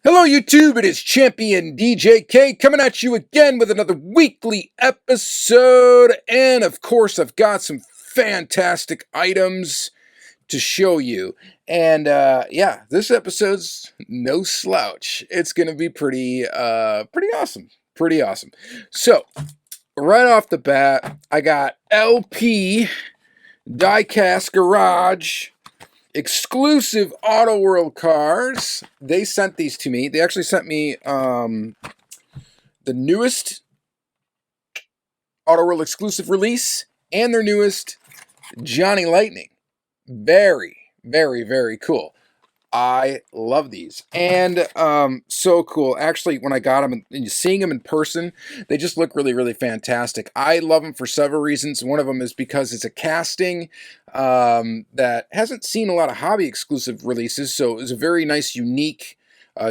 Hello, YouTube. It is Championdjk coming at you again with another weekly episode. And of course, I've got some fantastic items to show you. And yeah, this episode's no slouch. It's going to be pretty awesome. Pretty awesome. So, right off the bat, I got LP Diecast Garage exclusive Auto World cars. They sent these to me. They actually sent me the newest Auto World exclusive release and their newest Johnny Lightning. Very, very, very cool. I love these, and so cool. Actually, when I got them and seeing them in person, they just look really, really fantastic. I love them for several reasons. One of them is because it's a casting that hasn't seen a lot of hobby exclusive releases, so it was a very nice, unique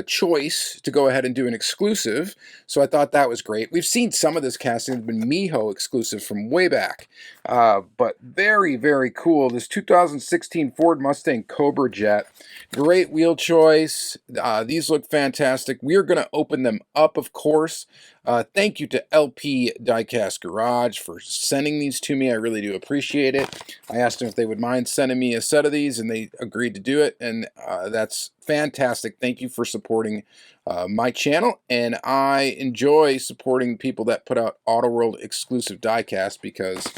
choice to go ahead and do an exclusive. So I thought that was great. We've seen some of this casting. It's been Miho exclusive from way back, but very, very cool. This 2016 Ford Mustang Cobra Jet. Great wheel choice. These look fantastic. We are going to open them up, of course. Thank you to LP Diecast Garage for sending these to me. I really do appreciate it. I asked them if they would mind sending me a set of these, and they agreed to do it, and that's fantastic. Thank you for supporting my channel, and I enjoy supporting people that put out Auto World exclusive diecast because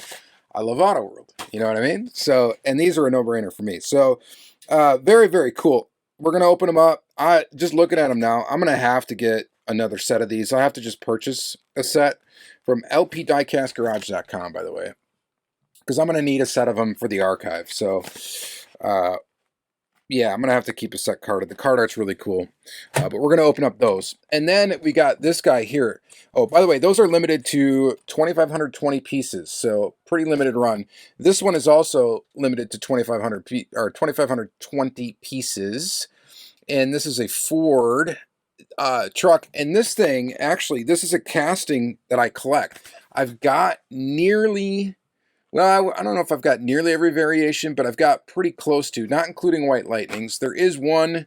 I love Auto World. You know what I mean? So, and these are a no-brainer for me. So, very, very cool. We're going to open them up. Just looking at them now, I'm going to have to get another set of these. I'll have to just purchase a set from lpdiecastgarage.com, by the way, because I'm going to need a set of them for the archive. So, yeah, I'm going to have to keep a set carded. The card art's really cool, but we're going to open up those. And then we got this guy here. Oh, by the way, those are limited to 2,520 pieces, so pretty limited run. This one is also limited to 2,520 pieces, and this is a Ford truck. And this thing, actually, this is a casting that I collect. I've got nearly... Well, I don't know if I've got nearly every variation, but I've got pretty close to, not including White Lightnings. There is one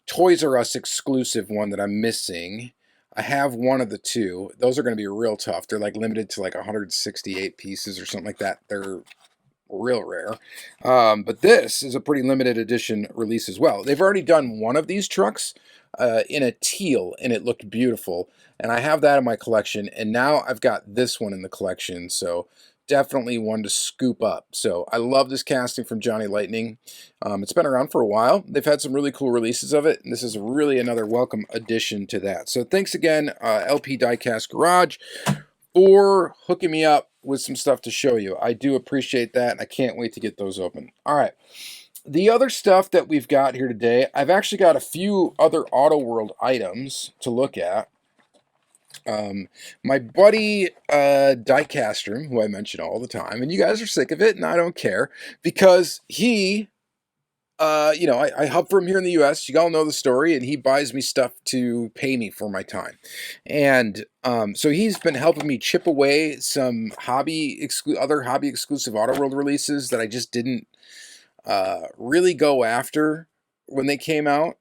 Toys R Us exclusive one that I'm missing. I have one of the two. Those are going to be real tough. They're like limited to like 168 pieces or something like that. They're real rare. But this is a pretty limited edition release as well. They've already done one of these trucks in a teal, and it looked beautiful. And I have that in my collection, and now I've got this one in the collection, so definitely one to scoop up. So I love this casting from Johnny Lightning. It's been around for a while. They've had some really cool releases of it, and this is really another welcome addition to that. So thanks again, LP Diecast Garage, for hooking me up with some stuff to show you. I do appreciate that, and I can't wait to get those open. All right. The other stuff that we've got here today, I've actually got a few other Auto World items to look at. My buddy Diecaster, who I mention all the time, and you guys are sick of it, and I don't care, because he, you know, I hub for him here in the U.S. You all know the story, and he buys me stuff to pay me for my time. And so he's been helping me chip away some other hobby exclusive Auto World releases that I just didn't really go after when they came out.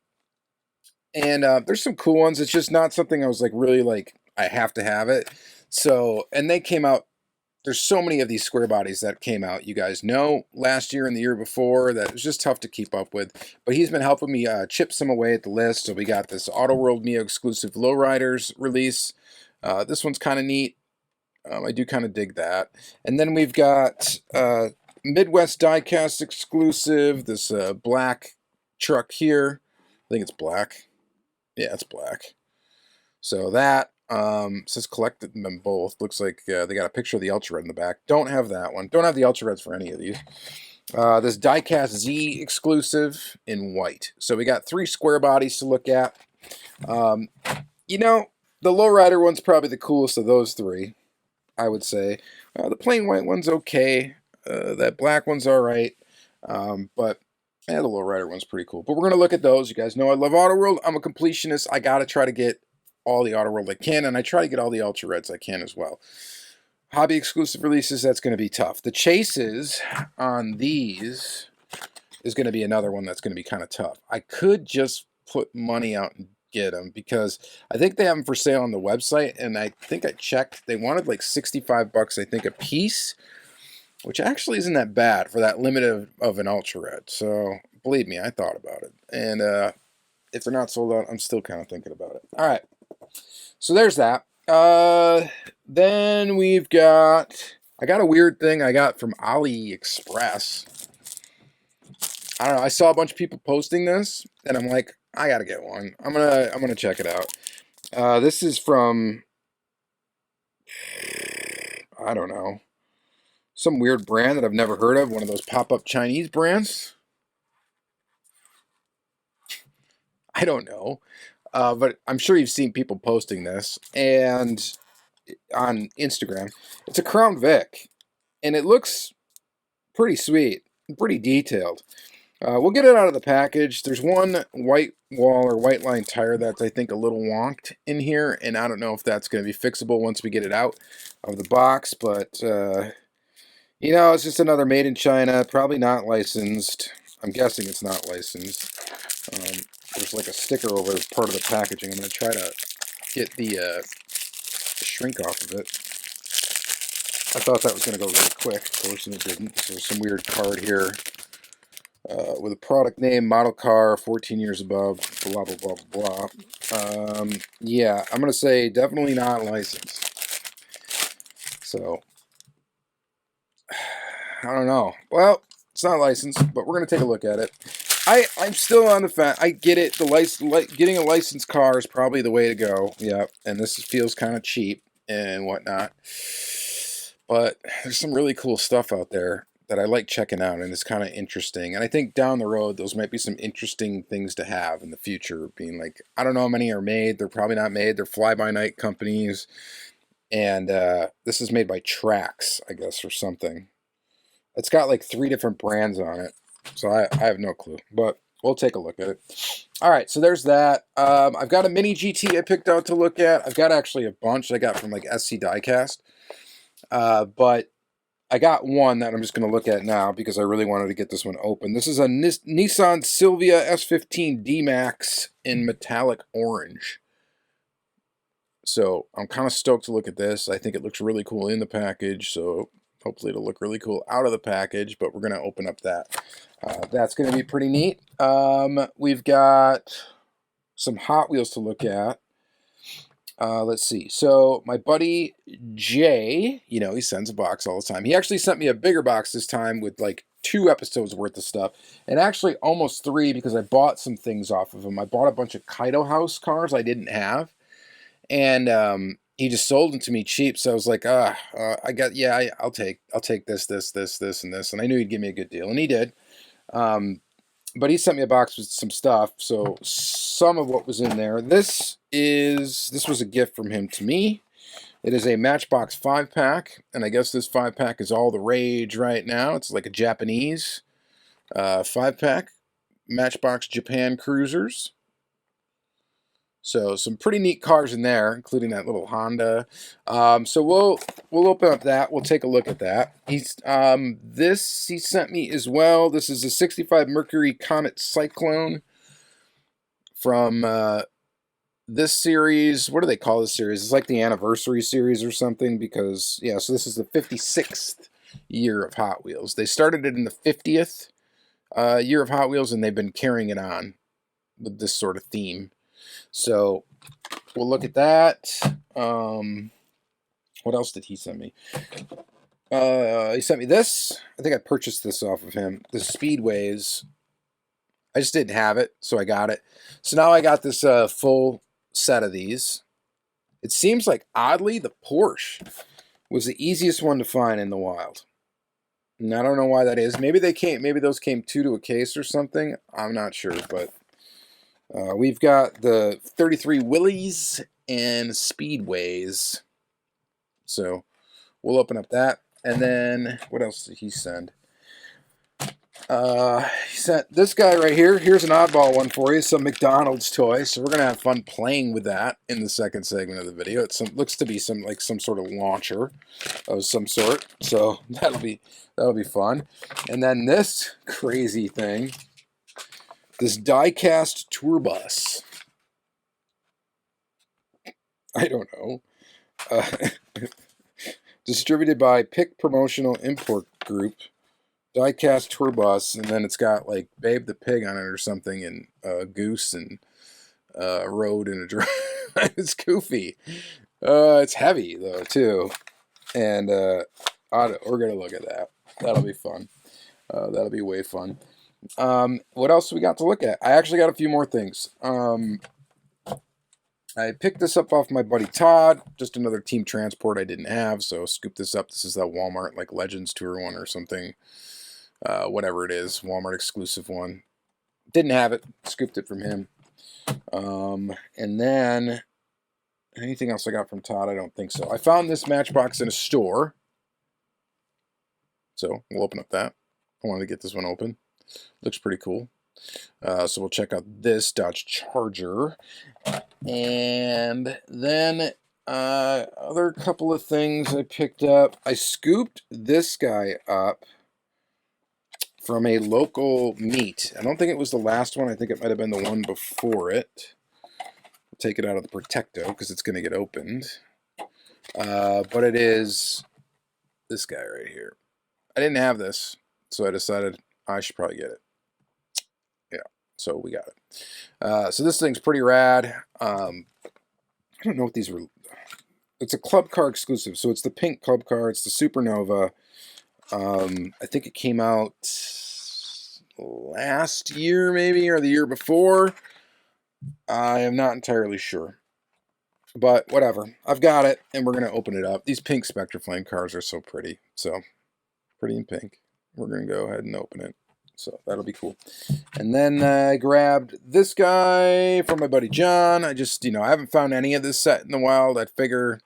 And there's some cool ones. It's just not something I was like really like I have to have it. So, and they came out. There's so many of these square bodies that came out, you guys know, last year and the year before, that it was just tough to keep up with. But he's been helping me chip some away at the list. So we got this Auto World Mio exclusive Lowriders release. This one's kind of neat. I do kind of dig that. And then we've got Midwest Diecast exclusive, this black truck here. I think it's black. Yeah, it's black. So that says collected them both. Looks like they got a picture of the Ultra Red in the back. Don't have that one. Don't have the Ultra Reds for any of these. This Diecast Z exclusive in white. So we got 3 square bodies to look at. You know, the Lowrider one's probably the coolest of those 3, I would say. The plain white one's okay. That black one's alright. But yeah, the Lowrider one's pretty cool. But we're going to look at those. You guys know I love Auto World. I'm a completionist. I got to try to get all the Auto World I can, and I try to get all the Ultra Reds I can as well. Hobby exclusive releases, that's going to be tough. The chases on these is going to be another one that's going to be kind of tough. I could just put money out and get them because I think they have them for sale on the website, and I think I checked. They wanted like 65 bucks, I think, a piece, which actually isn't that bad for that limited of an Ultra Red. So believe me, I thought about it. And if they're not sold out, I'm still kind of thinking about it. All right, so there's that. Then we've got, I got a weird thing I got from AliExpress. I don't know. I saw a bunch of people posting this, and I'm like, I gotta get one. I'm gonna check it out. This is from, I don't know, some weird brand that I've never heard of. One of those pop-up Chinese brands. I don't know, but I'm sure you've seen people posting this and on Instagram. It's a Crown Vic, and it looks pretty sweet, pretty detailed. We'll get it out of the package. There's one white wall or white line tire that's, I think, a little wonked in here, and I don't know if that's going to be fixable once we get it out of the box, but, you know, it's just another made in China, probably not licensed. I'm guessing it's not licensed. There's like a sticker over part of the packaging. I'm going to try to get the shrink off of it. I thought that was going to go really quick, of course, and it didn't. So there's some weird card here. With a product name, model car, 14 years above, blah, blah, blah, blah. Yeah, I'm going to say definitely not licensed. So, I don't know. Well, it's not licensed, but we're going to take a look at it. I'm still on the fence. I get it. Getting a licensed car is probably the way to go. Yeah, and this feels kind of cheap and whatnot. But there's some really cool stuff out there that I like checking out, and it's kind of interesting. And I think down the road, those might be some interesting things to have in the future. Being like, I don't know how many are made. They're probably not made. They're fly-by-night companies. And this is made by Trax, I guess, or something. It's got like 3 different brands on it. So I have no clue. But we'll take a look at it. All right, so there's that. I've got a mini GT I picked out to look at. I've got actually a bunch I got from like SC Diecast. But I got one that I'm just going to look at now because I really wanted to get this one open. This is a Nissan Silvia S15 D-Max in metallic orange. So I'm kind of stoked to look at this. I think it looks really cool in the package. So hopefully it'll look really cool out of the package. But we're going to open up that. That's going to be pretty neat. We've got some Hot Wheels to look at. Let's see. So my buddy Jay, you know, he sends a box all the time. He actually sent me a bigger box this time with like 2 episodes worth of stuff. And actually almost 3 because I bought some things off of him. I bought a bunch of Kaido House cars I didn't have. And he just sold them to me cheap. So I was like, I'll take this, and this. And I knew he'd give me a good deal. And he did. But he sent me a box with some stuff, so some of what was in there. This was a gift from him to me. It is a Matchbox 5-pack, and I guess this 5-pack is all the rage right now. It's like a Japanese 5-pack, Matchbox Japan Cruisers. So some pretty neat cars in there, including that little Honda. So we'll open up that. We'll take a look at that. This he sent me as well. This is a 65 Mercury Comet Cyclone from this series. What do they call this series? It's like the anniversary series or something because, yeah, so this is the 56th year of Hot Wheels. They started it in the 50th year of Hot Wheels, and they've been carrying it on with this sort of theme. So we'll look at that. What else did he send me? He sent me this. I think I purchased this off of him. The Speedways. I just didn't have it, so I got it. So now I got this full set of these. It seems like, oddly, the Porsche was the easiest one to find in the wild. And I don't know why that is. Maybe those came 2 to a case or something. I'm not sure, but we've got the 33 Willys and Speedways. So we'll open up that. And then, what else did he send? He sent this guy right here. Here's an oddball one for you. Some McDonald's toy. So we're going to have fun playing with that in the second segment of the video. It looks to be some sort of launcher of some sort. So that'll be fun. And then this crazy thing. This Diecast tour bus. I don't know. Distributed by Pick Promotional Import Group. Diecast tour bus, and then it's got like Babe the Pig on it or something, and a goose and a road and a drive. It's goofy. It's heavy though too, and we're gonna look at that. That'll be fun. That'll be way fun. What else we got to look at? I actually got a few more things. I picked this up off my buddy Todd. Just another Team Transport I didn't have, so scooped this up. This is that Walmart like Legends Tour one or something. Whatever it is, Walmart exclusive one. Didn't have it, scooped it from him. And then anything else I got from Todd? I don't think so. I found this Matchbox in a store, so we'll open up that. I wanted to get this one open. Looks pretty cool. So we'll check out this Dodge Charger, and then other couple of things I picked up. I scooped this guy up from a local meet. I don't think it was the last one. I think it might have been the one before it. I'll take it out of the Protecto because it's going to get opened. But it is this guy right here. I didn't have this, so I decided I should probably get it. Yeah, so we got it. So this thing's pretty rad. I don't know what these were. It's a club car exclusive, so it's the pink club car. It's the Supernova. I think it came out last year, maybe, or the year before. I am not entirely sure. But whatever. I've got it, and we're going to open it up. These pink Spectre Flame cars are so pretty. So, pretty in pink. We're going to go ahead and open it. So, that'll be cool. And then I grabbed this guy from my buddy John. I just, I haven't found any of this set in the wild. I figure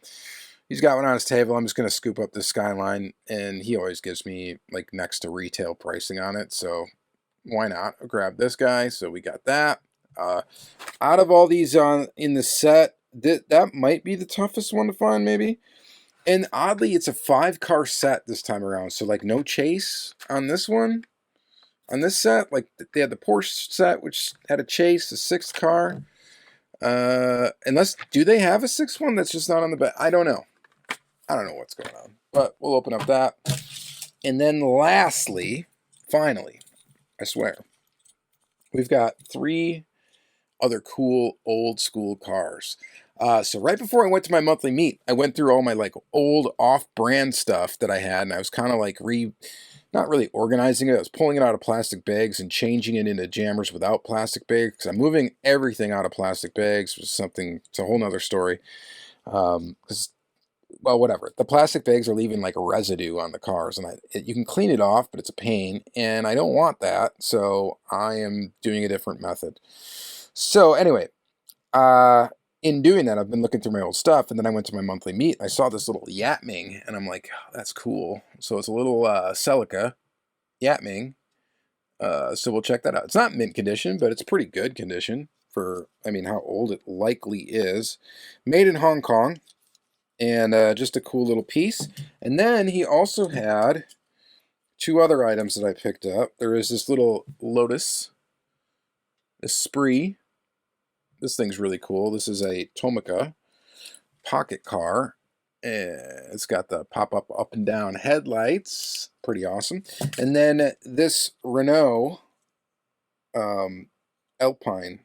he's got one on his table. I'm just going to scoop up this Skyline, and he always gives me, like, next to retail pricing on it. So, why not? I'll grab this guy. So, we got that. Out of all these in the set, that might be the toughest one to find, maybe. And oddly, it's a 5-car set this time around. So, like, no chase on this one. On this set, like, they had the Porsche set, which had a chase, a 6th car. Do they have a 6th one that's just not on the back? I don't know. I don't know what's going on. But we'll open up that. And then lastly, finally, I swear, we've got 3 other cool old school cars. So right before I went to my monthly meet, I went through all my like old off-brand stuff that I had, and I was kind of like not really organizing it. I was pulling it out of plastic bags and changing it into jammers without plastic bags, because I'm moving everything out of plastic bags, which is something, it's a whole nother story. Because, well, whatever. The plastic bags are leaving like a residue on the cars, and you can clean it off, but it's a pain, and I don't want that, so I am doing a different method. So anyway, in doing that, I've been looking through my old stuff, and then I went to my monthly meet, and I saw this little Yatming, and I'm like, oh, that's cool. So it's a little Celica Yatming. So we'll check that out. It's not mint condition, but it's pretty good condition for, how old it likely is. Made in Hong Kong, and just a cool little piece. And then he also had 2 other items that I picked up. There is this little Lotus Esprit. This thing's really cool. This is a Tomica pocket car. And it's got the pop-up up and down headlights. Pretty awesome. And then this Renault Alpine,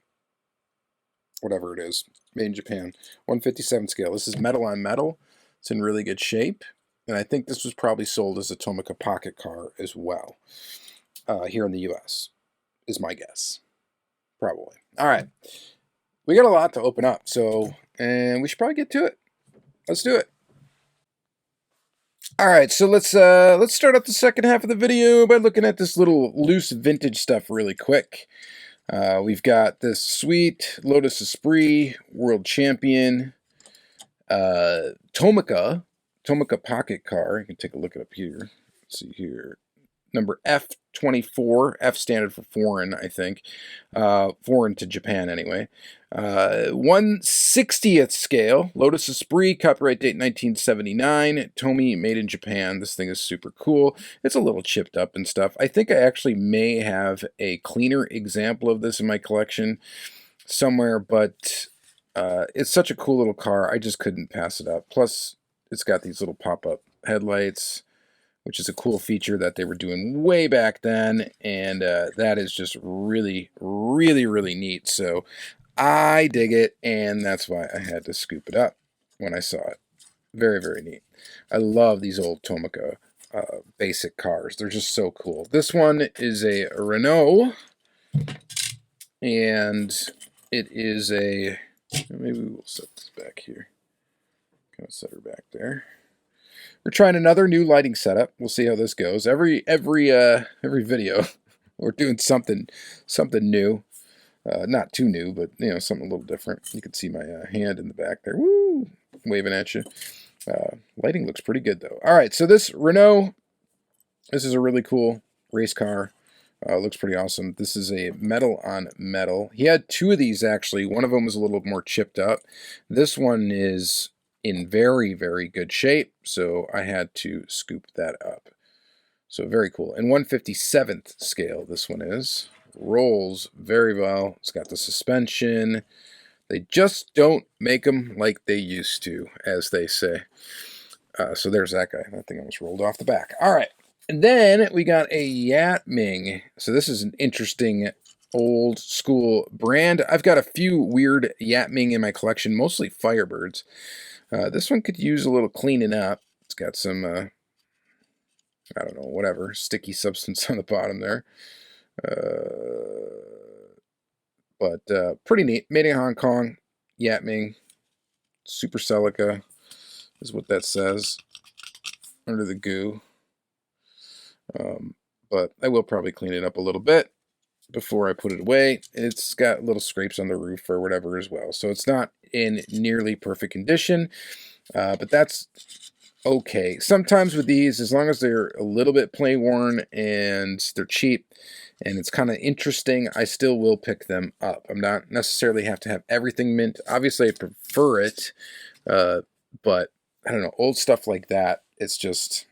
whatever it is, made in Japan, 157 scale. This is metal on metal. It's in really good shape. And I think this was probably sold as a Tomica pocket car as well here in the U.S., is my guess. Probably. All right. We got a lot to open up, and we should probably get to it. Let's do it. All right, so let's start up the second half of the video by looking at this little loose vintage stuff really quick. We've got this sweet Lotus Esprit World Champion Tomica pocket car. You can take a look up here. Let's see here. Number F24, F standard for foreign, I think. Foreign to Japan, anyway. 1/60th scale. Lotus Esprit, copyright date 1979. Tomy, made in Japan. This thing is super cool. It's a little chipped up and stuff. I think I actually may have a cleaner example of this in my collection somewhere, but It's such a cool little car. I just couldn't pass it up. Plus, it's got these little pop-up headlights, which is a cool feature that they were doing way back then, and that is just really, really, really neat. So I dig it, and that's why I had to scoop it up when I saw it. Very, very neat. I love these old Tomica basic cars. They're just so cool. This one is a Renault, and it is a... Maybe we'll set this back here. Kind of set her back there. We're trying another new lighting setup. We'll see how this goes. Every video, we're doing something new. Not too new, but you know, something a little different. You can see my hand in the back there. Woo! Waving at you. Lighting looks pretty good though. All right, so this Renault, this is a really cool race car. Looks pretty awesome. This is a metal on metal. He had two of these actually. One of them was a little more chipped up. This one is in very, very good shape, so I had to scoop that up. So very cool. And 1/57th scale this one is. Rolls very well. It's got the suspension. They just don't make them like they used to, as they say. So there's that guy. That thing almost rolled off the back. All right. And then we got a Yatming. So this is an interesting old school brand. I've got a few weird Yatming in my collection, mostly Firebirds. This one could use a little cleaning up. It's got some, I don't know, whatever, sticky substance on the bottom there. But pretty neat. Made in Hong Kong, Yatming, Super Celica is what that says under the goo. But I will probably clean it up a little bit before I put it away. It's got little scrapes on the roof or whatever as well. So it's not in nearly perfect condition, but that's okay. Sometimes with these, as long as they're a little bit play worn and they're cheap and it's kind of interesting, I still will pick them up. I'm not necessarily have to have everything mint. Obviously, I prefer it, but I don't know, old stuff like that, it's just...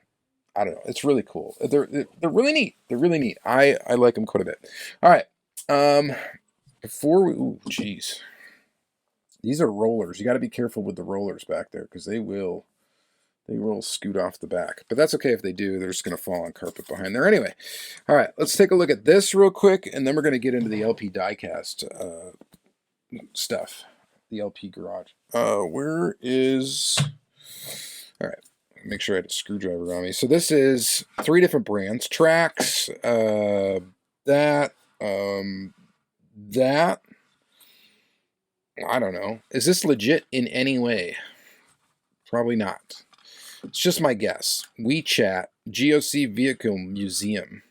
I don't know. It's really cool. They're really neat. They're really neat. I like them quite a bit. All right. Before we... Ooh, jeez. These are rollers. You got to be careful with the rollers back there because they will scoot off the back. But that's okay if they do. They're just going to fall on carpet behind there anyway. All right. Let's take a look at this real quick, and then we're going to get into the LP Diecast stuff. The LP garage. Where is... All right. Make sure I had a screwdriver on me. So this is 3 different brands. Trax, that. I don't know. Is this legit in any way? Probably not. It's just my guess. WeChat, GOC Vehicle Museum.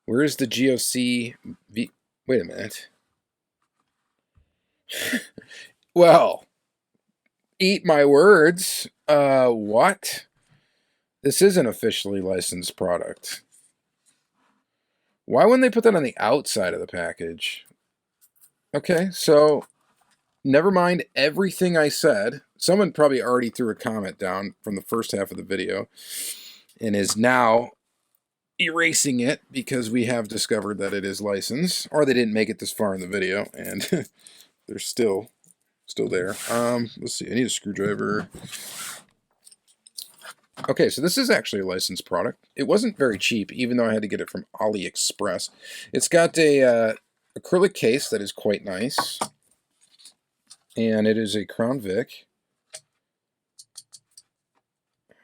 Where is the GOC... Wait a minute. Well... Eat my words. What? This is an officially licensed product. Why wouldn't they put that on the outside of the package? Okay, so never mind everything I said. Someone probably already threw a comment down from the first half of the video and is now erasing it because we have discovered that it is licensed, or they didn't make it this far in the video and they're still there. Let's see. I need a screwdriver. Okay, so this is actually a licensed product. It wasn't very cheap, even though I had to get it from AliExpress. It's got a acrylic case that is quite nice, and it is a Crown Vic.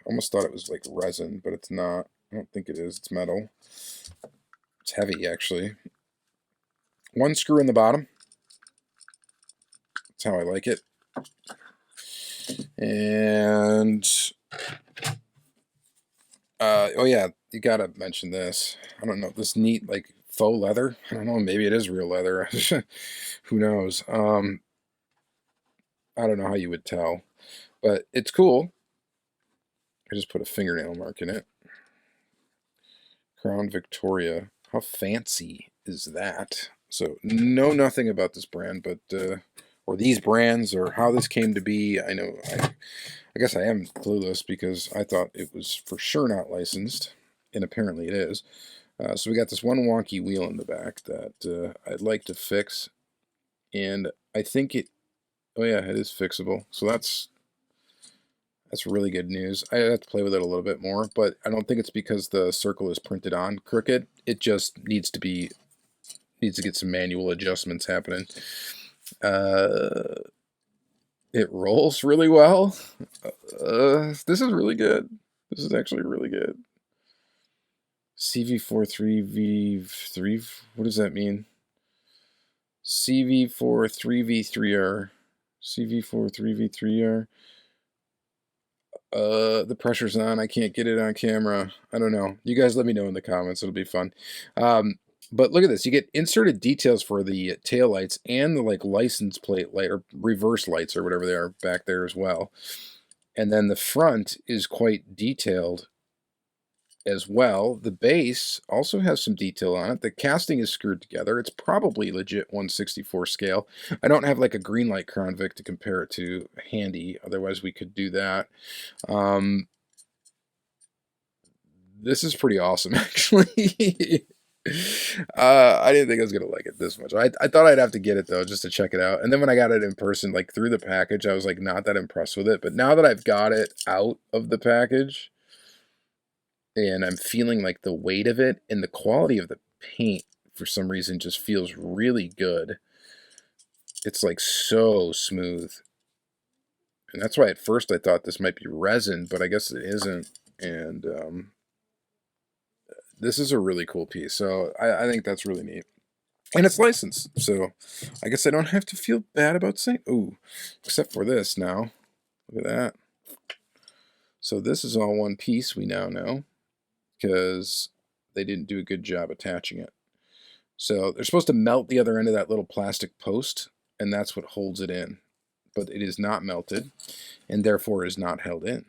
Almost thought it was like resin, but it's not. I don't think it is. It's metal. It's heavy, actually. 1 screw in the bottom. That's how I like it. And oh yeah, you gotta mention this. I don't know, this neat like faux leather. I don't know, maybe it is real leather. Who knows? I don't know how you would tell, but it's cool. I just put a fingernail mark in it. Crown Victoria. How fancy is that? So know nothing about this brand, but or these brands, or how this came to be. I know, I guess I am clueless because I thought it was for sure not licensed, and apparently it is. So we got this one wonky wheel in the back that I'd like to fix, and I think it Oh yeah, it is fixable. So that's really good news. I have to play with it a little bit more, but I don't think it's because the circle is printed on crooked. It just needs to get some manual adjustments happening. It rolls really well. This is really good. This is actually really good. CV4 3v3. What does that mean? CV4 3v3R. CV4 3v3R. The pressure's on. I can't get it on camera. I don't know. You guys let me know in the comments. It'll be fun. But look at this. You get inserted details for the tail lights and the like license plate light or reverse lights or whatever they are back there as well. And then the front is quite detailed as well. The base also has some detail on it. The casting is screwed together. It's probably legit 1/64 scale. I don't have like a Greenlight Crown Vic to compare it to handy. Otherwise we could do that. This is pretty awesome, actually. I didn't think I was gonna like it this much. I thought I'd have to get it though, just to check it out. And then when I got it in person, like through the package, I was like not that impressed with it. But now that I've got it out of the package, and I'm feeling like the weight of it and the quality of the paint for some reason just feels really good. It's like so smooth. And that's why at first I thought this might be resin, but I guess it isn't. And this is a really cool piece. So I think that's really neat. And it's licensed. So I guess I don't have to feel bad about saying, ooh, except for this now. Look at that. So this is all one piece, we now know, because they didn't do a good job attaching it. So they're supposed to melt the other end of that little plastic post, and that's what holds it in. But it is not melted, and therefore is not held in.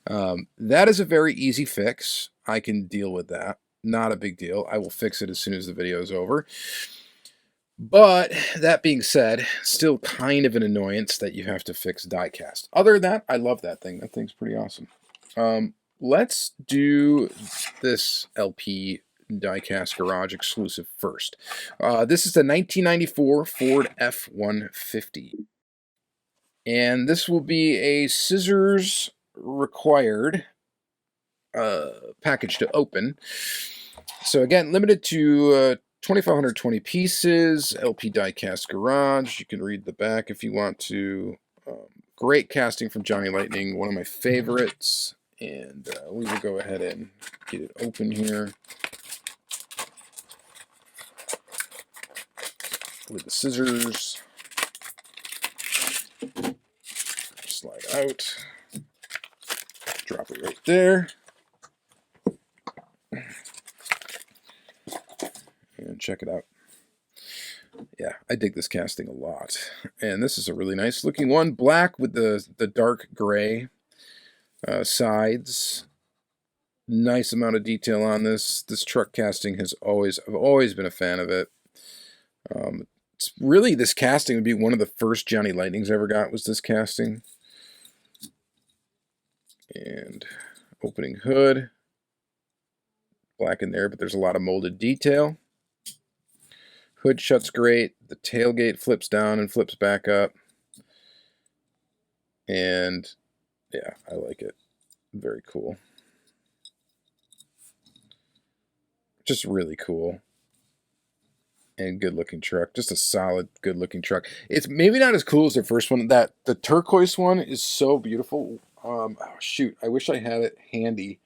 That is a very easy fix. I can deal with that. Not a big deal. I will fix it as soon as the video is over. But that being said, still kind of an annoyance that you have to fix Diecast. Other than that, I love that thing. That thing's pretty awesome. Let's do this LP Diecast Garage exclusive first. This is the 1994 Ford F-150. And this will be a scissors required package to open. So again, limited to 2,520 pieces, LP Diecast Garage. You can read the back if you want to. Great casting from Johnny Lightning, one of my favorites. And we will go ahead and get it open here with the scissors. Slide out. Drop it right there. And check it out. Yeah, I dig this casting a lot. And this is a really nice looking one. Black with the dark gray sides. Nice amount of detail on this. This truck casting I've always been a fan of it. It's really, this casting would be one of the first Johnny Lightnings I ever got, was this casting. And opening hood. Black in there, but there's a lot of molded detail. Hood shuts great. The tailgate flips down and flips back up. And yeah, I like it. Very cool. Just really cool. And good looking truck. Just a solid, good looking truck. It's maybe not as cool as the first one. The turquoise one is so beautiful. Oh shoot, I wish I had it handy.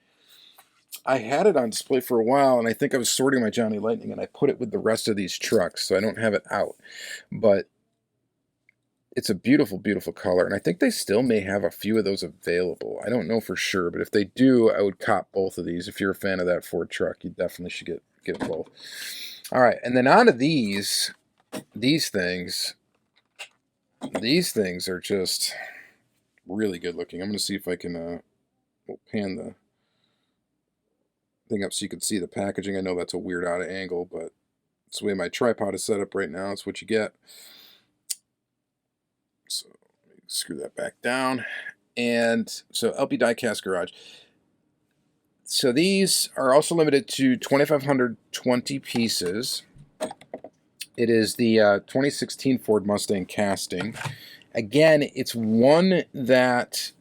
I had it on display for a while, and I think I was sorting my Johnny Lightning, and I put it with the rest of these trucks, so I don't have it out. But it's a beautiful, beautiful color, and I think they still may have a few of those available. I don't know for sure, but if they do, I would cop both of these. If you're a fan of that Ford truck, you definitely should get both. All right, and then on to these things. These things are just really good looking. I'm going to see if I can we'll pan the thing up so you can see the packaging. I know that's a weird out of angle, but it's the way my tripod is set up right now. It's what you get. So screw that back down. And so LP Diecast Garage. So these are also limited to 2,520 pieces. It is the 2016 Ford Mustang casting. Again, it's one that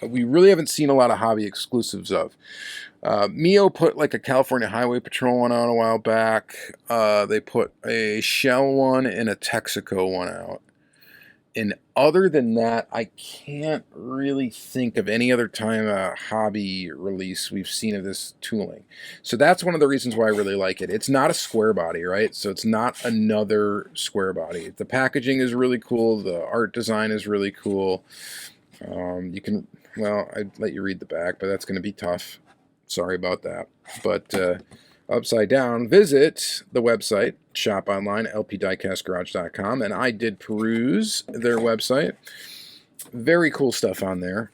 we really haven't seen a lot of hobby exclusives of. Mio put like a California Highway Patrol one out a while back. They put a Shell one and a Texaco one out. And other than that, I can't really think of any other time a hobby release we've seen of this tooling. So that's one of the reasons why I really like it. It's not a square body, right? So it's not another square body. The packaging is really cool. The art design is really cool. You can, well, I'd let you read the back, but that's going to be tough. Sorry about that. But upside down, visit the website, shop online, lpdiecastgarage.com, and I did peruse their website. Very cool stuff on there.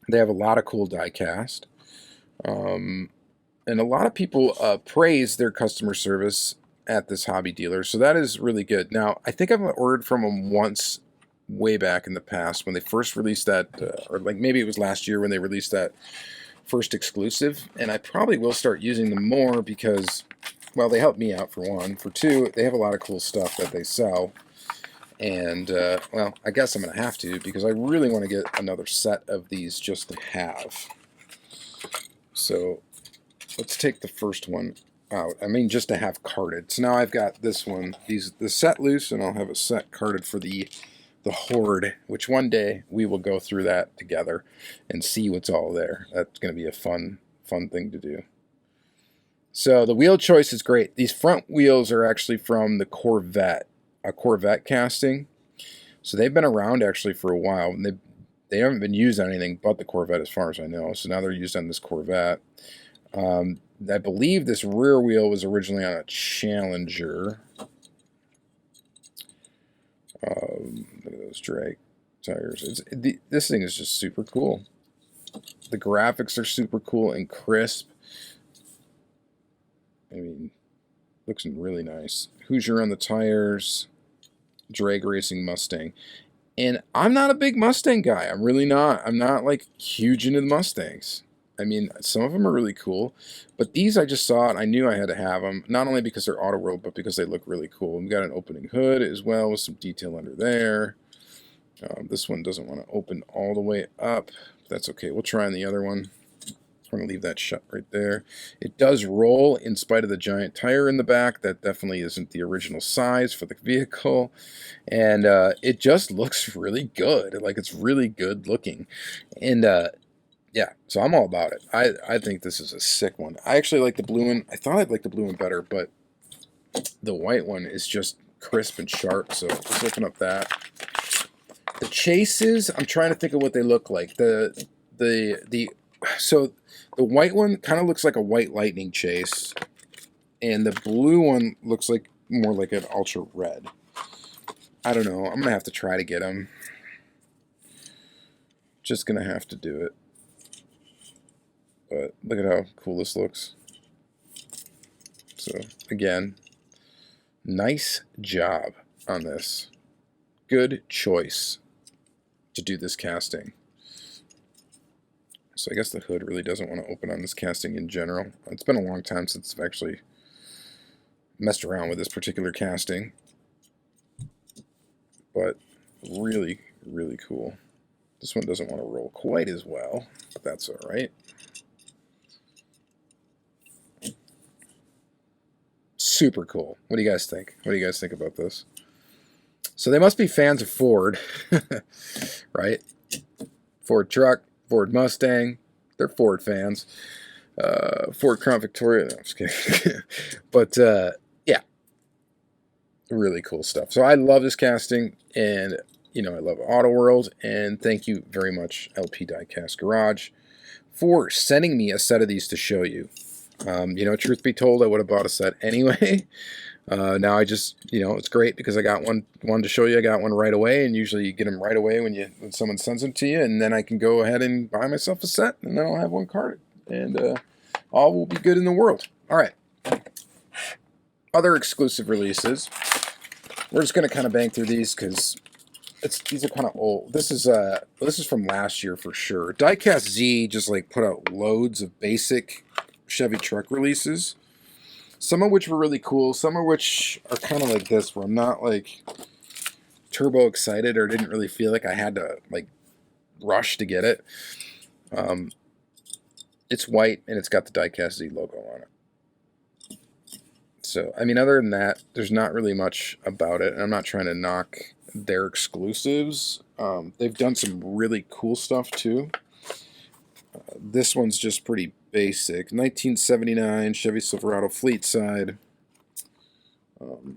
They have a lot of cool diecast. And a lot of people praise their customer service at this hobby dealer, so that is really good. Now, I think I've ordered from them once way back in the past when they first released that, or like maybe it was last year when they released that first exclusive, and I probably will start using them more because, well, they help me out for one. For two, they have a lot of cool stuff that they sell, and well, I guess I'm gonna have to because I really want to get another set of these just to have. So let's take the first one out. I mean, just to have carded. So now I've got this one, the set loose, and I'll have a set carded for the Horde, which one day we will go through that together and see what's all there. That's going to be a fun thing to do. So the wheel choice is great. These front wheels are actually from the Corvette, a Corvette casting. So they've been around actually for a while. And they haven't been used on anything but the Corvette as far as I know. So now they're used on this Corvette. I believe this rear wheel was originally on a Challenger. Look at those drag tires. This thing is just super cool. The graphics are super cool and crisp. I mean, looks really nice. Hoosier on the tires. Drag Racing Mustang. And I'm not a big Mustang guy. I'm really not. I'm not like huge into the Mustangs. I mean, some of them are really cool, but these I just saw and I knew I had to have them, not only because they're auto world, but because they look really cool. We've got an opening hood as well with some detail under there. This one doesn't want to open all the way up. That's okay. We'll try on the other one. I'm going to leave that shut right there. It does roll in spite of the giant tire in the back. That definitely isn't the original size for the vehicle. And it just looks really good. Like, it's really good looking. And yeah, so I'm all about it. I think this is a sick one. I actually like the blue one. I thought I'd like the blue one better, but the white one is just crisp and sharp. So let's open up that. The chases, I'm trying to think of what they look like. So the white one kind of looks like a White Lightning chase, and the blue one looks like more like an ultra red. I don't know. I'm gonna have to try to get them. Just gonna have to do it. But look at how cool this looks. So again, nice job on this. Good choice to do this casting. So I guess the hood really doesn't want to open on this casting in general. It's been a long time since I've actually messed around with this particular casting. But really, really cool. This one doesn't want to roll quite as well, but that's all right. Super cool. What do you guys think? What do you guys think about this? So they must be fans of Ford, right? Ford truck, Ford Mustang. They're Ford fans. Ford Crown Victoria. No, I'm just kidding. But yeah, really cool stuff. So I love this casting, and you know I love Auto World, and thank you very much, LP Diecast Garage, for sending me a set of these to show you. You know, truth be told, I would have bought a set anyway. Now I just, you know, it's great because I got one to show you. I got one right away, and usually you get them right away when someone sends them to you, and then I can go ahead and buy myself a set, and then I'll have one carded, and all will be good in the world. All right. Other exclusive releases. We're just going to kind of bang through these because these are kind of old. This is from last year for sure. Diecast Z just like put out loads of basic Chevy truck releases. Some of which were really cool, some of which are kind of like this, where I'm not like turbo excited or didn't really feel like I had to like rush to get it. It's white and it's got the Diecast Z logo on it. So, I mean, other than that, there's not really much about it. And I'm not trying to knock their exclusives. They've done some really cool stuff too. This one's just pretty basic. 1979 Chevy Silverado Fleet Side.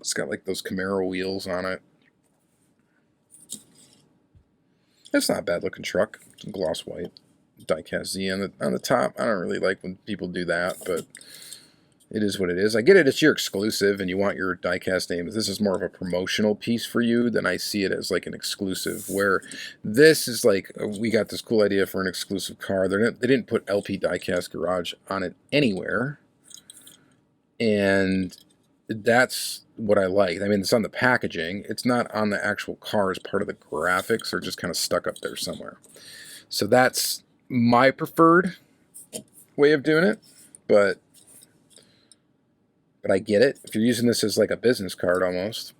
It's got like those Camaro wheels on it. It's not a bad looking truck. It's gloss white. Diecast Z on the top. I don't really like when people do that, but it is what it is. I get it, it's your exclusive and you want your diecast name. This is more of a promotional piece for you than I see it as like an exclusive, where this is like, we got this cool idea for an exclusive car. They didn't put LP Diecast Garage on it anywhere. And that's what I like. I mean, it's on the packaging. It's not on the actual car as part of the graphics. They're just kind of stuck up there somewhere. So that's my preferred way of doing it, but I get it. If you're using this as like a business card almost,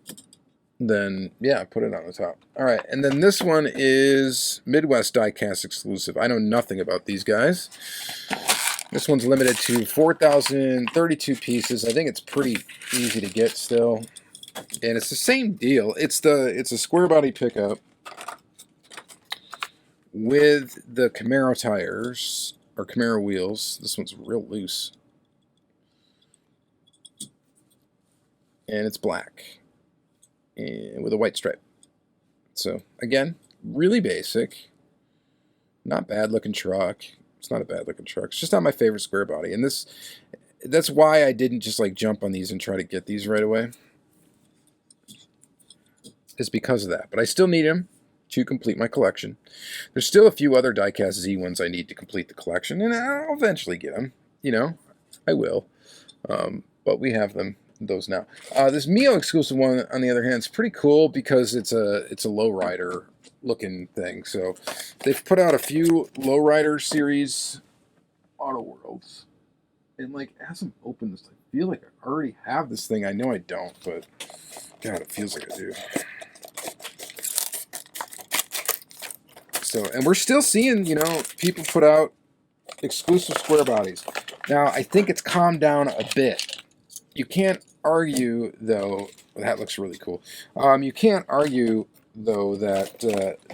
then yeah, put it on the top. All right, and then this one is Midwest Diecast exclusive. I know nothing about these guys. This one's limited to 4,032 pieces. I think it's pretty easy to get still, and it's the same deal. It's a square body pickup with the Camaro tires, or Camaro wheels. This one's real loose. And it's black. And with a white stripe. So, again, really basic. Not bad looking truck. It's not a bad looking truck. It's just not my favorite square body. And that's why I didn't just like jump on these and try to get these right away. It's because of that. But I still need them to complete my collection. There's still a few other Diecast Z ones I need to complete the collection, and I'll eventually get them. You know, I will. But we have those now. This Mio exclusive one, on the other hand, is pretty cool because it's a lowrider looking thing. So they've put out a few lowrider series Auto Worlds, and like as I'm opening this, I feel like I already have this thing. I know I don't, but God, it feels like I do. So, and we're still seeing, you know, people put out exclusive square bodies. Now, I think it's calmed down a bit. You can't argue, though, that looks really cool. You can't argue, though, that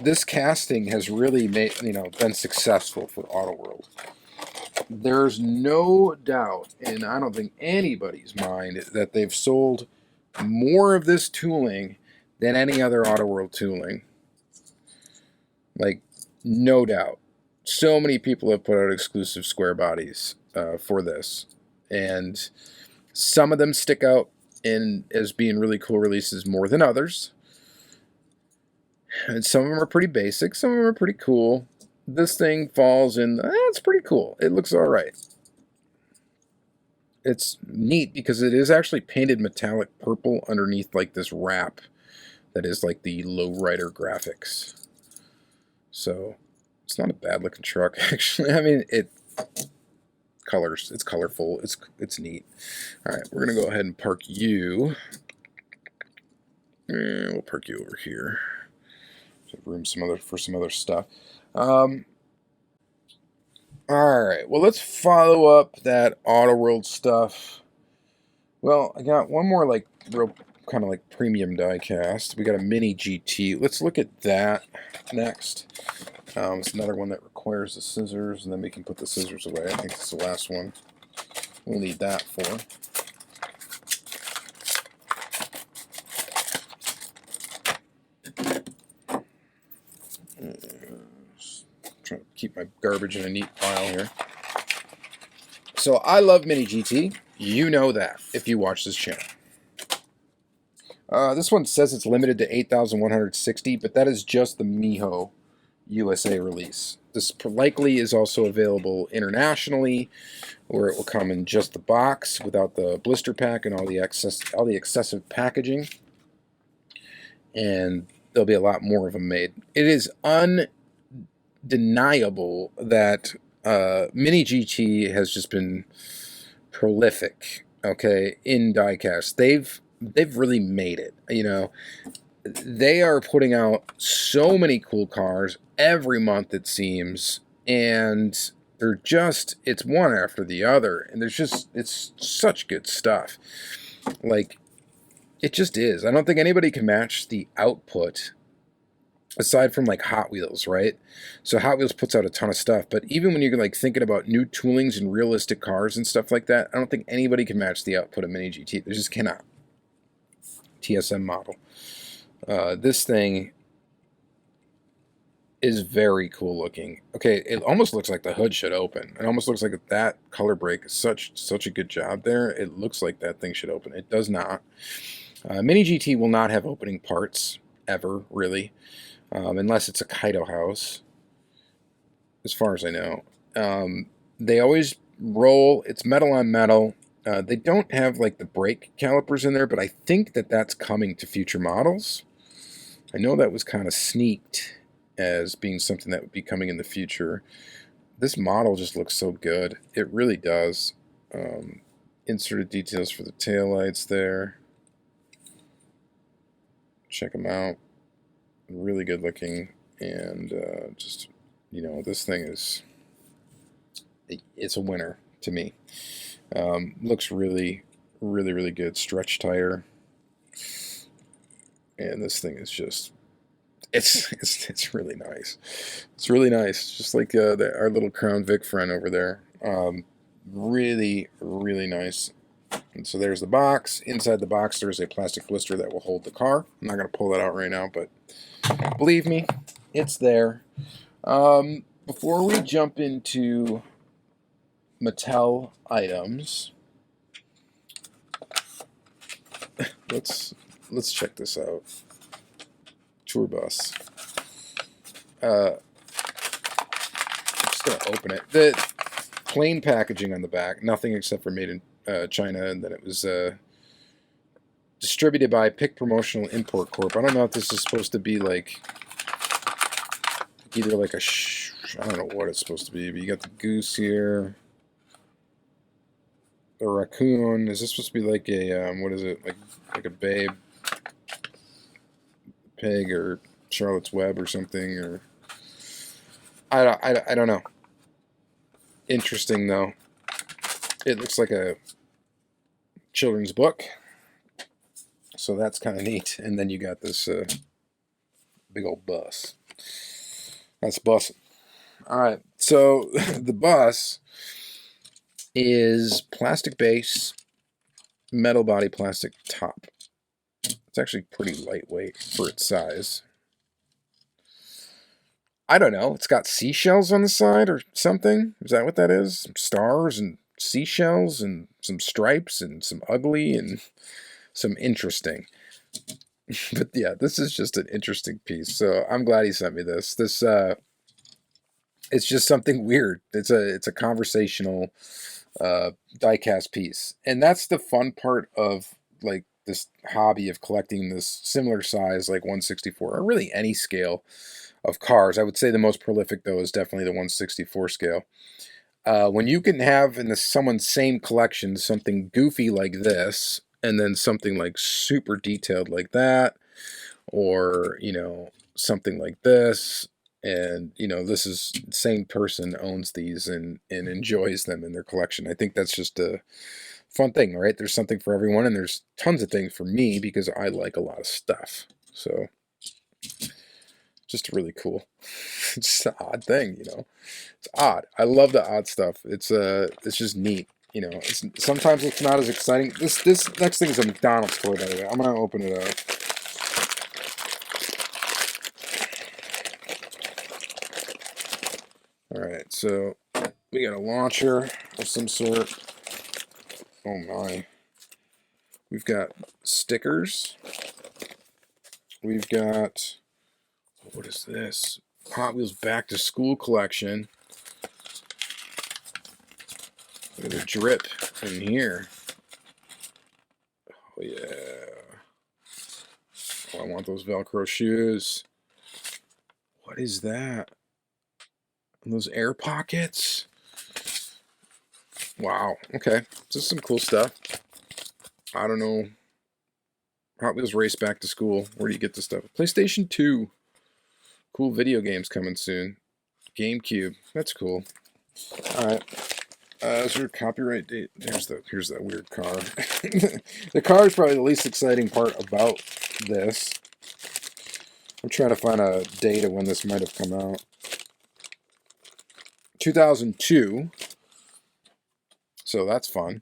this casting has really made, you know, been successful for Auto World. There's no doubt, and I don't think anybody's mind, that they've sold more of this tooling than any other Auto World tooling. Like, no doubt. So many people have put out exclusive square bodies for this. And some of them stick out as being really cool releases more than others. And some of them are pretty basic. Some of them are pretty cool. This thing falls in, it's pretty cool. It looks all right. It's neat because it is actually painted metallic purple underneath like this wrap that is like the lowrider graphics. So it's not a bad looking truck, actually. I mean, it's colorful, it's neat. All right, we're gonna go ahead and park you. And we'll park you over here. So room for some other stuff. All right, well, let's follow up that Auto World stuff. Well, I got one more like real kind of like premium diecast. We got a mini GT. Let's look at that next. It's another one that requires the scissors, and then we can put the scissors away. I think it's the last one we'll need that for. Trying to keep my garbage in a neat pile here. So I love Mini GT. You know that if you watch this channel. This one says it's limited to 8,160, but that is just the Miho USA release. This likely is also available internationally, where it will come in just the box without the blister pack and all the excessive packaging. And there'll be a lot more of them made. It is undeniable that Mini GT has just been prolific, okay, in diecast. They've really made it, you know. they are putting out so many cool cars every month, it seems, and they're just, it's one after the other, and it's such good stuff. Like, it just is. I don't think anybody can match the output aside from like Hot Wheels, right? So Hot Wheels puts out a ton of stuff, but even when you're like thinking about new toolings and realistic cars and stuff like that, I don't think anybody can match the output of Mini GT. They just cannot. TSM model. This thing is very cool looking. Okay, it almost looks like the hood should open. It almost looks like that color break is such a good job there. It looks like that thing should open. It does not. Mini GT will not have opening parts ever, really. Unless it's a Kaido house, as far as I know. They always roll. It's metal on metal. They don't have like the brake calipers in there, but I think that that's coming to future models. I know that was kind of sneaked as being something that would be coming in the future. This model just looks so good. It really does. Inserted details for the taillights there. Check them out. Really good looking, and just, you know, this thing is, it's a winner to me. Looks really good. Stretch tire, and this thing is just, it's really nice. It's really nice, just like our little Crown Vic friend over there. Really nice. And so there's the box. Inside the box there's a plastic blister that will hold the car. I'm not going to pull that out right now, but believe me, it's there. Before we jump into Mattel items, let's check this out. Tour bus. I'm just gonna open it. The plain packaging on the back, nothing except for made in China, and then it was distributed by Pick Promotional Import Corp. I don't know if this is supposed to be like either like I don't know what it's supposed to be, but you got the goose here, the raccoon. Is this supposed to be like a what is it, like a babe pig or Charlotte's Web or something, or I don't know. Interesting though. It looks like a children's book, so that's kind of neat. And then you got this big old bus. That's bussin'. All right, so the bus is plastic base, metal body, plastic top. It's actually pretty lightweight for its size. I don't know. It's got seashells on the side or something. Is that what that is? Some stars and seashells and some stripes and some ugly and some interesting. But yeah, this is just an interesting piece. So I'm glad he sent me this. This it's just something weird. It's a conversational diecast piece, and that's the fun part of like this hobby of collecting this similar size, like 1/64, or really any scale of cars. I would say the most prolific though is definitely the 1/64 scale. When you can have in someone's same collection something goofy like this, and then something like super detailed like that, or you know, something like this, and you know, this is same person owns these and enjoys them in their collection. I think that's just a fun thing, right? There's something for everyone, and there's tons of things for me because I like a lot of stuff. So just really cool. It's just an odd thing, you know. It's odd. I love the odd stuff. It's just neat. You know, sometimes it's not as exciting. This next thing is a McDonald's toy, by the way. I'm gonna open it up. All right, so we got a launcher of some sort. Oh my. We've got stickers. We've got, what is this? Hot Wheels Back to School collection. Look at the drip in here. Oh yeah. Oh, I want those Velcro shoes. What is that? And those air pockets? Wow. Okay. This is some cool stuff. I don't know Hot Wheels Race Back to School. Where do you get this stuff? PlayStation 2. Cool video games coming soon. GameCube. That's cool. Alright. Is there a copyright date? Here's that weird car. The car is probably the least exciting part about this. I'm trying to find a date of when this might have come out. 2002. So that's fun.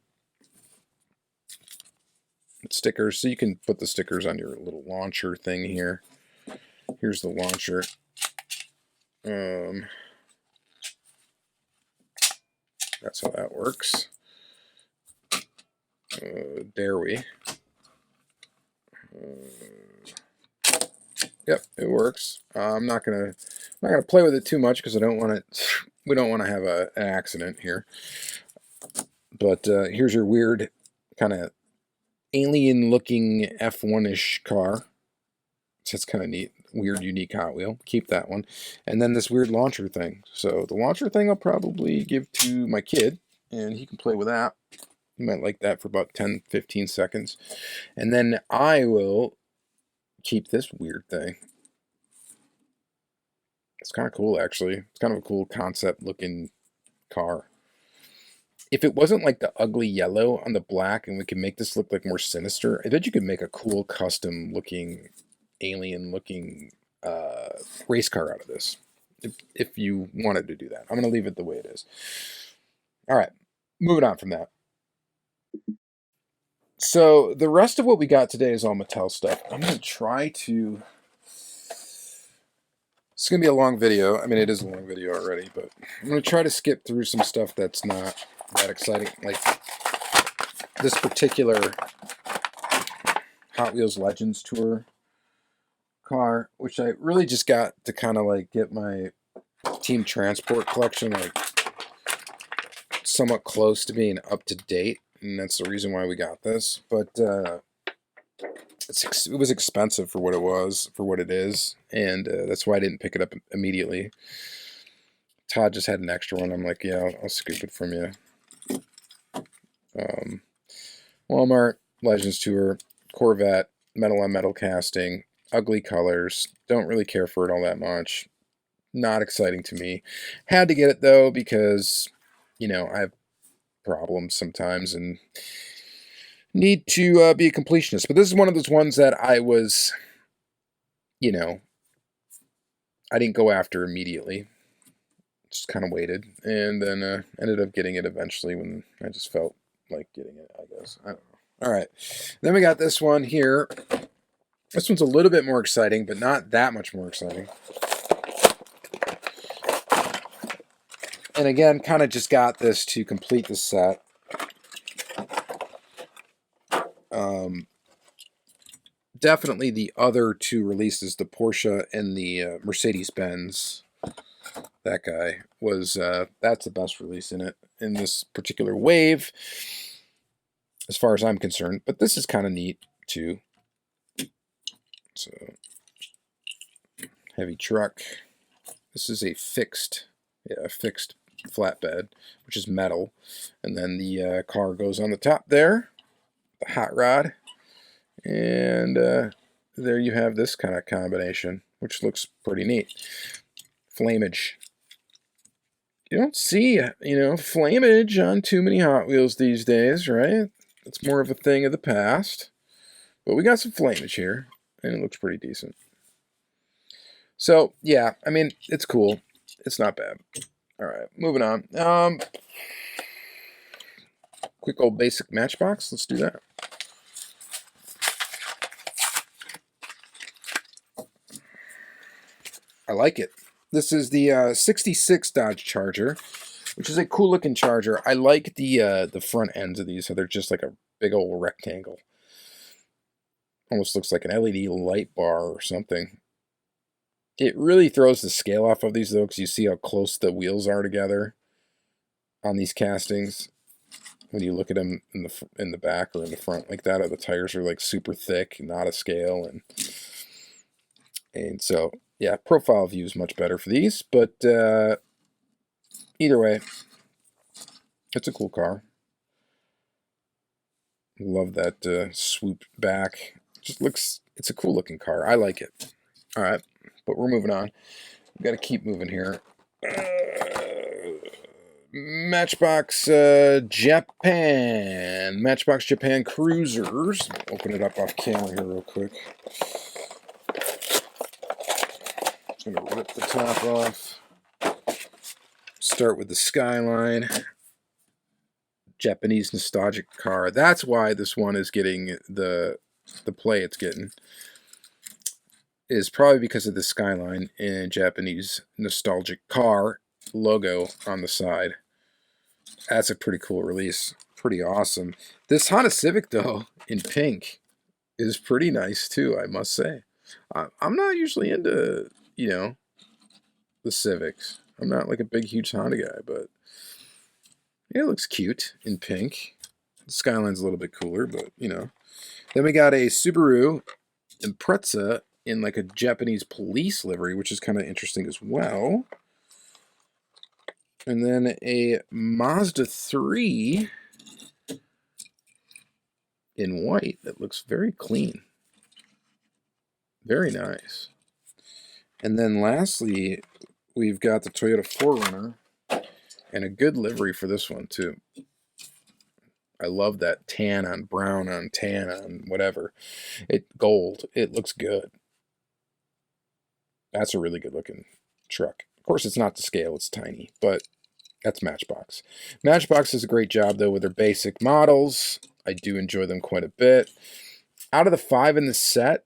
Stickers. So you can put the stickers on your little launcher thing here. Here's the launcher. That's how that works. Dare we? Yep, it works. I'm not gonna play with it too much because I don't want it. We don't want to have an accident here. But here's your weird kind of alien-looking F1-ish car. So it's kind of neat. Weird, unique Hot Wheel. Keep that one. And then this weird launcher thing. So the launcher thing I'll probably give to my kid, and he can play with that. He might like that for about 10, 15 seconds. And then I will keep this weird thing. It's kind of cool, actually. It's kind of a cool concept-looking car. If it wasn't like the ugly yellow on the black and we could make this look like more sinister, I bet you could make a cool custom-looking, alien-looking race car out of this. If you wanted to do that. I'm going to leave it the way it is. All right. Moving on from that. So the rest of what we got today is all Mattel stuff. I'm going to try to... It's going to be a long video. I mean, it is a long video already, but I'm going to try to skip through some stuff that's not that exciting. Like this particular Hot Wheels Legends Tour car, which I really just got to kind of like get my Team Transport collection like somewhat close to being up to date, and that's the reason why we got this. But it was expensive for what it was, for what it is, and that's why I didn't pick it up immediately. Todd just had an extra one. I'm like, yeah, I'll scoop it from you. Walmart, Legends Tour, Corvette, metal on metal casting, ugly colors. Don't really care for it all that much. Not exciting to me. Had to get it though because, you know, I have problems sometimes and need to be a completionist. But this is one of those ones that I was, you know, I didn't go after immediately. Just kind of waited and then ended up getting it eventually when I just felt like getting it, I guess. I don't know. All right. Then we got this one here. This one's a little bit more exciting, but not that much more exciting. And again, kind of just got this to complete the set. Definitely the other two releases, the Porsche and the Mercedes-Benz, that guy was, that's the best release in this particular wave, as far as I'm concerned. But this is kind of neat, too. So, heavy truck. This is a fixed flatbed, which is metal. And then the car goes on the top there, the hot rod. And there you have this kind of combination, which looks pretty neat. Flamage. You don't see, you know, flamage on too many Hot Wheels these days, right? It's more of a thing of the past. But we got some flamage here, and it looks pretty decent. So, yeah, I mean, it's cool. It's not bad. All right, moving on. Quick old basic Matchbox. Let's do that. I like it. This is the 66 Dodge Charger, which is a cool looking Charger. I like the front ends of these, so they're just like a big old rectangle. Almost looks like an LED light bar or something. It really throws the scale off of these though, because you see how close the wheels are together on these castings. When you look at them in the back or in the front like that, or the tires are like super thick, not a scale, and so. Yeah, profile view is much better for these, but either way, it's a cool car. Love that swoop back. Just looks, it's a cool looking car. I like it. All right, but we're moving on. We've got to keep moving here. Matchbox Japan. Matchbox Japan Cruisers. Open it up off camera here real quick. Just going to rip the top off. Start with the Skyline. Japanese nostalgic car. That's why this one is getting the play it's getting. Is probably because of the Skyline and Japanese nostalgic car logo on the side. That's a pretty cool release. Pretty awesome. This Honda Civic, though, in pink, is pretty nice, too, I must say. I'm not usually into, you know, the Civics. I'm not like a big, huge Honda guy, but it looks cute in pink. The Skyline's a little bit cooler, but, you know. Then we got a Subaru Impreza in like a Japanese police livery, which is kind of interesting as well. And then a Mazda 3 in white that looks very clean. Very nice. And then lastly, we've got the Toyota 4Runner and a good livery for this one too. I love that tan on brown on tan on whatever. Gold. It looks good. That's a really good looking truck. Of course, it's not to scale, it's tiny, but that's Matchbox. Matchbox does a great job, though, with their basic models. I do enjoy them quite a bit. Out of the 5 in the set,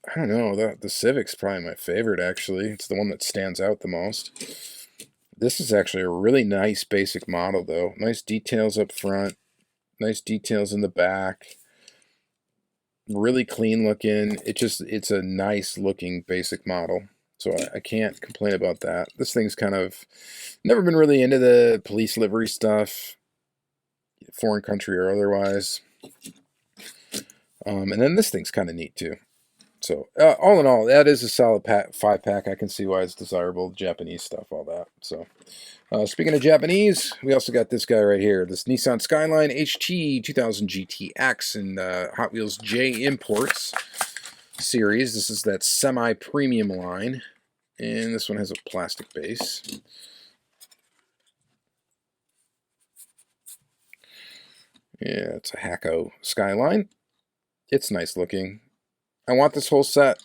I don't know, the Civic's probably my favorite, actually. It's the one that stands out the most. This is actually a really nice basic model, though. Nice details up front, nice details in the back. Really clean looking. It's a nice looking basic model. So I can't complain about that. This thing's kind of never been really into the police livery stuff, foreign country or otherwise. And then this thing's kind of neat too. So all in all, that is a solid 5-pack. I can see why it's desirable. Japanese stuff, all that. So speaking of Japanese, we also got this guy right here. This Nissan Skyline HT 2000 GTX and Hot Wheels J Imports series. This is that semi-premium line. And this one has a plastic base. Yeah, it's a Hakko Skyline. It's nice looking. I want this whole set.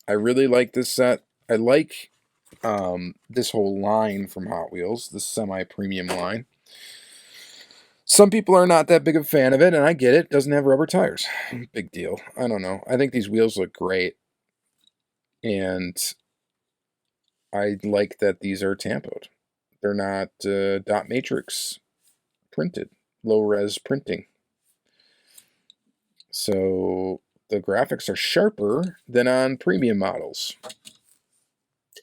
I really like this set. I like this whole line from Hot Wheels, this semi-premium line. Some people are not that big of a fan of it, and I get it. It doesn't have rubber tires. Big deal. I don't know. I think these wheels look great. And I like that these are tampoed. They're not dot matrix printed, low-res printing. So the graphics are sharper than on premium models.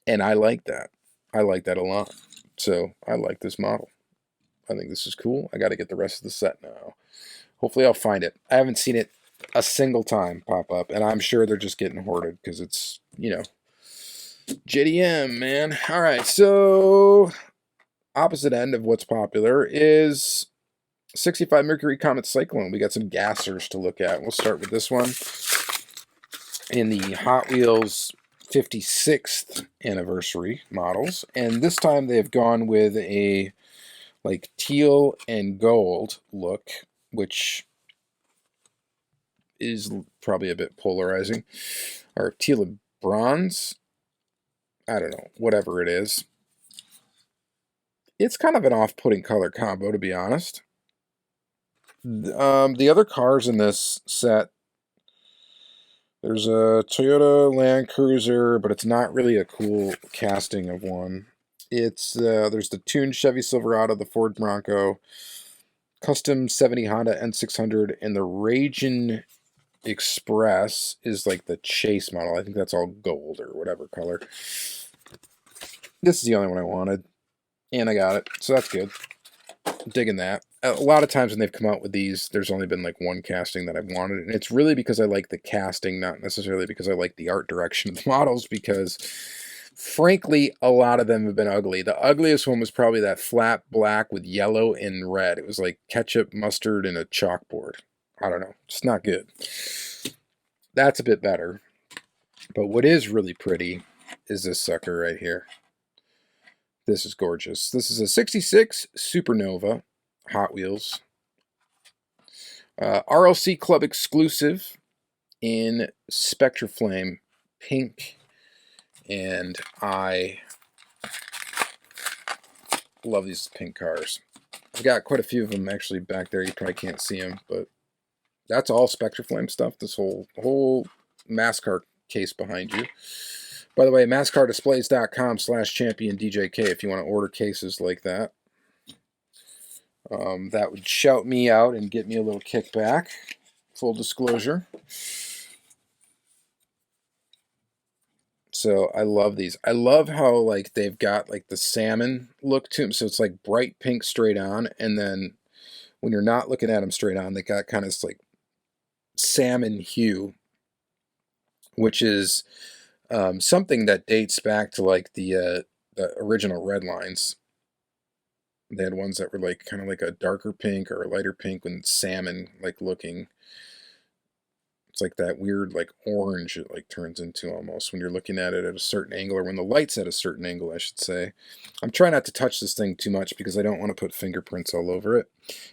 And I like that. I like that a lot. So I like this model. I think this is cool. I got to get the rest of the set now. Hopefully I'll find it. I haven't seen it a single time pop up, and I'm sure they're just getting hoarded because it's, you know, JDM, man. All right, so opposite end of what's popular is 65 Mercury Comet Cyclone. We got some gassers to look at. We'll start with this one in the Hot Wheels 56th anniversary models, and this time they've gone with a like teal and gold look, which is probably a bit polarizing, or teal and bronze. I don't know, whatever it is. It's kind of an off-putting color combo, to be honest. The other cars in this set, there's a Toyota Land Cruiser, but it's not really a cool casting of one. It's there's the tuned Chevy Silverado, the Ford Bronco, custom 70 Honda N600, and the Raging Express is like the chase model. I think that's all gold or whatever color. This is the only one I wanted, and I got it, so that's good. I'm digging that. A lot of times when they've come out with these, there's only been like one casting that I've wanted, and it's really because I like the casting, not necessarily because I like the art direction of the models, because frankly, a lot of them have been ugly. The ugliest one was probably that flat black with yellow and red. It was like ketchup, mustard, and a chalkboard. I don't know. It's not good. That's a bit better. But what is really pretty is this sucker right here. This is gorgeous. This is a 66 Supernova Hot Wheels. RLC Club exclusive in Spectra Flame pink. And I love these pink cars. I've got quite a few of them actually back there. You probably can't see them, but that's all Spectra Flame stuff. This whole MassCar case behind you. By the way, masscardisplays.com/ChampionDJK if you want to order cases like that. That would shout me out and get me a little kickback. Full disclosure. So I love these. I love how like they've got like the salmon look to them. So it's like bright pink straight on, and then when you're not looking at them straight on, they got kind of like salmon hue, which is something that dates back to like the original red lines. They had ones that were like kind of like a darker pink or a lighter pink with salmon like looking. It's like that weird like orange it like turns into almost when you're looking at it at a certain angle, or when the light's at a certain angle, I should say. I'm trying not to touch this thing too much because I don't want to put fingerprints all over it.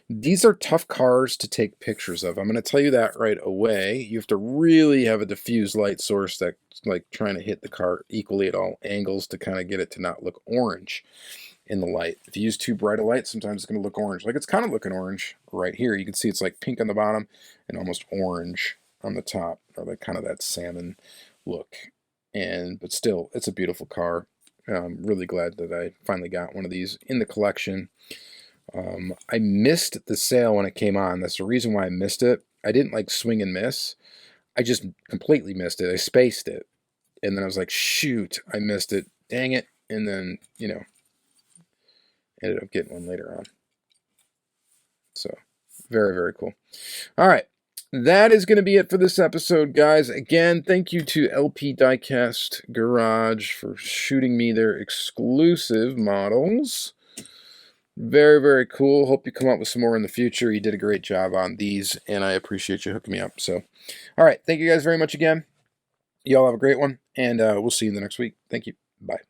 These are tough cars to take pictures of. I'm going to tell you that right away. You have to really have a diffused light source that's like trying to hit the car equally at all angles to kind of get it to not look orange in the light. If you use too bright a light, sometimes it's going to look orange. Like it's kind of looking orange right here. You can see it's like pink on the bottom and almost orange on the top, or like kind of that salmon look. But still, it's a beautiful car. I'm really glad that I finally got one of these in the collection. I missed the sale when it came on. That's the reason why I missed it. I didn't like swing and miss. I just completely missed it. I spaced it. And then I was like, shoot, I missed it. Dang it. And then, you know, ended up getting one later on. So, very, very cool. All right. That is going to be it for this episode, guys. Again, thank you to LP Diecast Garage for shooting me their exclusive models. Very, very cool. Hope you come up with some more in the future. You did a great job on these, and I appreciate you hooking me up. So, all right. Thank you guys very much again. Y'all have a great one, and we'll see you in the next week. Thank you. Bye.